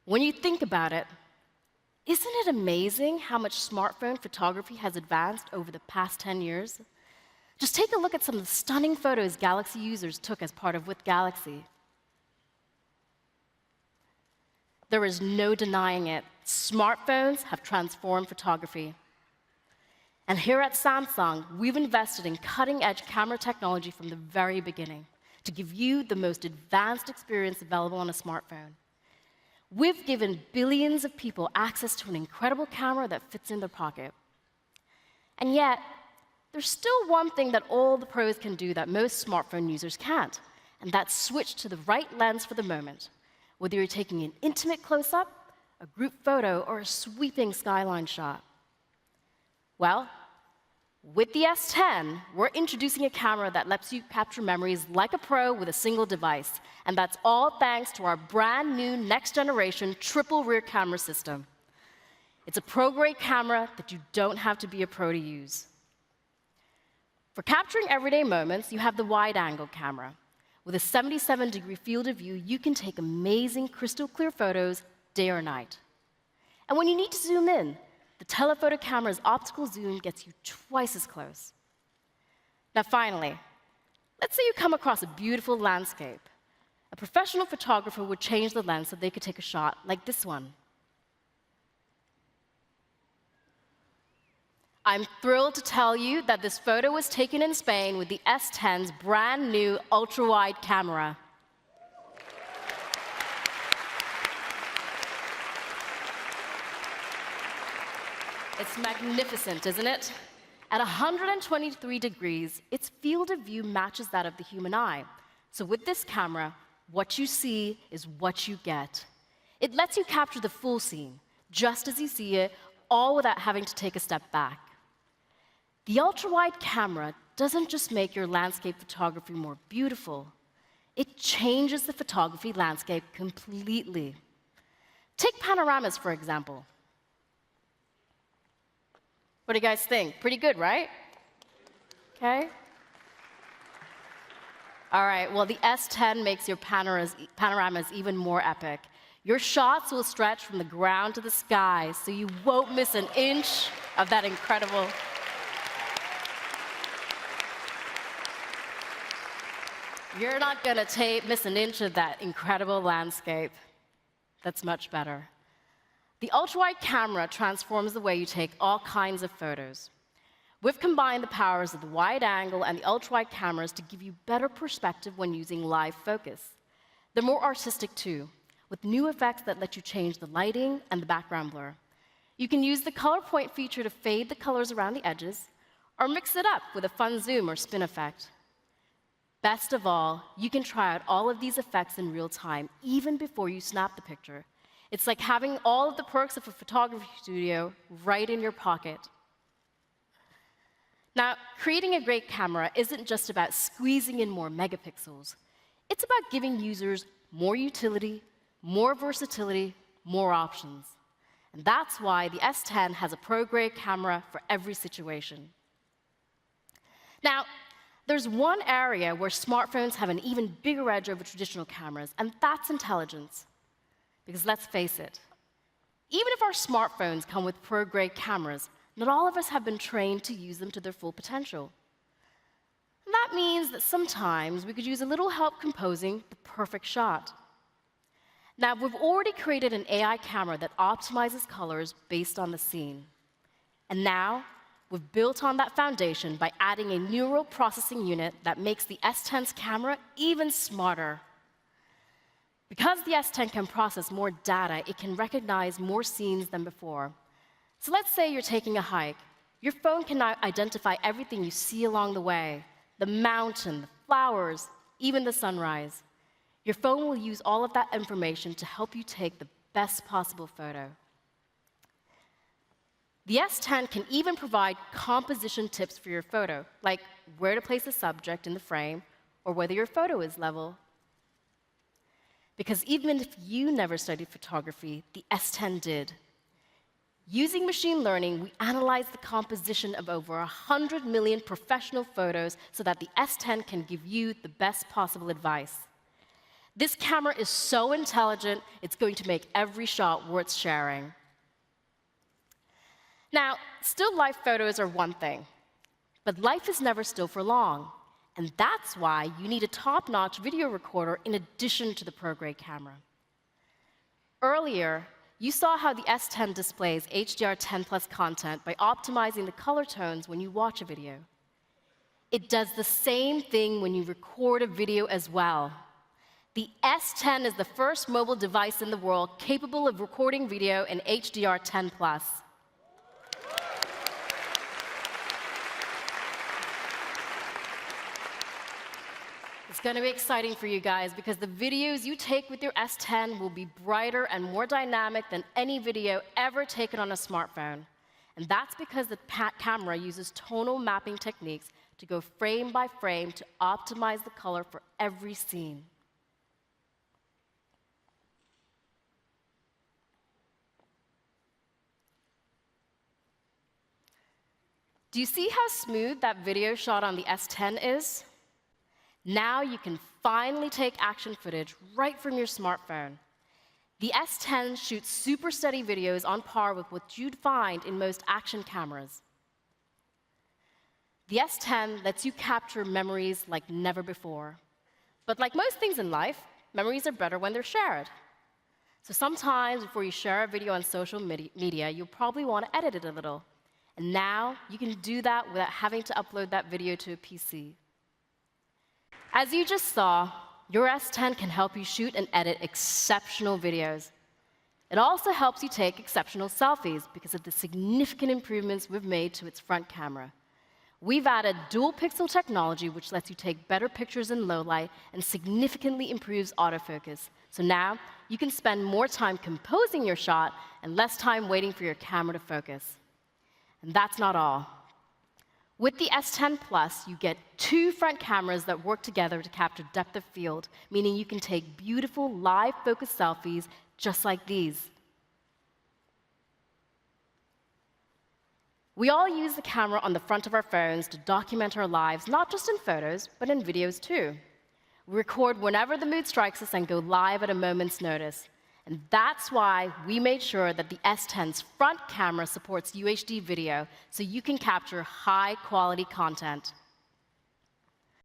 When you think about it, isn't it amazing how much smartphone photography has advanced over the past 10 years? Just take a look at some of the stunning photos Galaxy users took as part of With Galaxy. There is no denying it. Smartphones have transformed photography. And here at Samsung, we've invested in cutting-edge camera technology from the very beginning to give you the most advanced experience available on a smartphone. We've given billions of people access to an incredible camera that fits in their pocket. And yet, there's still one thing that all the pros can do that most smartphone users can't, and that's switch to the right lens for the moment, whether you're taking an intimate close-up, a group photo, or a sweeping skyline shot. Well, with the S10, we're introducing a camera that lets you capture memories like a pro with a single device, and that's all thanks to our brand new next-generation triple rear camera system. It's a pro-grade camera that you don't have to be a pro to use. For capturing everyday moments, you have the wide-angle camera. With a 77-degree field of view, you can take amazing crystal-clear photos day or night. And when you need to zoom in, the telephoto camera's optical zoom gets you twice as close. Now finally, let's say you come across a beautiful landscape. A professional photographer would change the lens so they could take a shot like this one. I'm thrilled to tell you that this photo was taken in Spain with the S10's brand new ultra-wide camera. It's magnificent, isn't it? At 123 degrees, its field of view matches that of the human eye. So with this camera, what you see is what you get. It lets you capture the full scene, just as you see it, all without having to take a step back. The ultra-wide camera doesn't just make your landscape photography more beautiful, it changes the photography landscape completely. Take panoramas, for example. What do you guys think? Pretty good, right? Okay. All right, well, the S10 makes your panoramas even more epic. Your shots will stretch from the ground to the sky, so you won't miss an inch of that incredible. You're not going to miss an inch of that incredible landscape. That's much better. The ultra-wide camera transforms the way you take all kinds of photos. We've combined the powers of the wide angle and the ultra-wide cameras to give you better perspective when using live focus. They're more artistic too, with new effects that let you change the lighting and the background blur. You can use the color point feature to fade the colors around the edges, or mix it up with a fun zoom or spin effect. Best of all, you can try out all of these effects in real time, even before you snap the picture. It's like having all of the perks of a photography studio right in your pocket. Now, creating a great camera isn't just about squeezing in more megapixels. It's about giving users more utility, more versatility, more options. And that's why the S10 has a pro-grade camera for every situation. Now, there's one area where smartphones have an even bigger edge over traditional cameras, and that's intelligence. Because let's face it, even if our smartphones come with pro-grade cameras, not all of us have been trained to use them to their full potential. And that means that sometimes we could use a little help composing the perfect shot. Now, we've already created an AI camera that optimizes colors based on the scene. And now, we've built on that foundation by adding a neural processing unit that makes the S10's camera even smarter. Because the S10 can process more data, it can recognize more scenes than before. So let's say you're taking a hike. Your phone can now identify everything you see along the way, the mountain, the flowers, even the sunrise. Your phone will use all of that information to help you take the best possible photo. The S10 can even provide composition tips for your photo, like where to place the subject in the frame or whether your photo is level. Because even if you never studied photography, the S10 did. Using machine learning, we analyzed the composition of over 100 million professional photos so that the S10 can give you the best possible advice. This camera is so intelligent, it's going to make every shot worth sharing. Now, still life photos are one thing, but life is never still for long. And that's why you need a top-notch video recorder in addition to the pro-grade camera. Earlier, you saw how the S10 displays HDR10+ content by optimizing the color tones when you watch a video. It does the same thing when you record a video as well. The S10 is the first mobile device in the world capable of recording video in HDR10+. It's going to be exciting for you guys because the videos you take with your S10 will be brighter and more dynamic than any video ever taken on a smartphone. And that's because the camera uses tonal mapping techniques to go frame by frame to optimize the color for every scene. Do you see how smooth that video shot on the S10 is? Now you can finally take action footage right from your smartphone. The S10 shoots super steady videos on par with what you'd find in most action cameras. The S10 lets you capture memories like never before. But like most things in life, memories are better when they're shared. So sometimes before you share a video on social media, you'll probably want to edit it a little. And now you can do that without having to upload that video to a PC. As you just saw, your S10 can help you shoot and edit exceptional videos. It also helps you take exceptional selfies because of the significant improvements we've made to its front camera. We've added dual pixel technology, which lets you take better pictures in low light and significantly improves autofocus. So now you can spend more time composing your shot and less time waiting for your camera to focus. And that's not all. With the S10 Plus, you get 2 front cameras that work together to capture depth of field, meaning you can take beautiful live focus selfies just like these. We all use the camera on the front of our phones to document our lives, not just in photos, but in videos too. We record whenever the mood strikes us and go live at a moment's notice. And that's why we made sure that the S10's front camera supports UHD video, so you can capture high-quality content.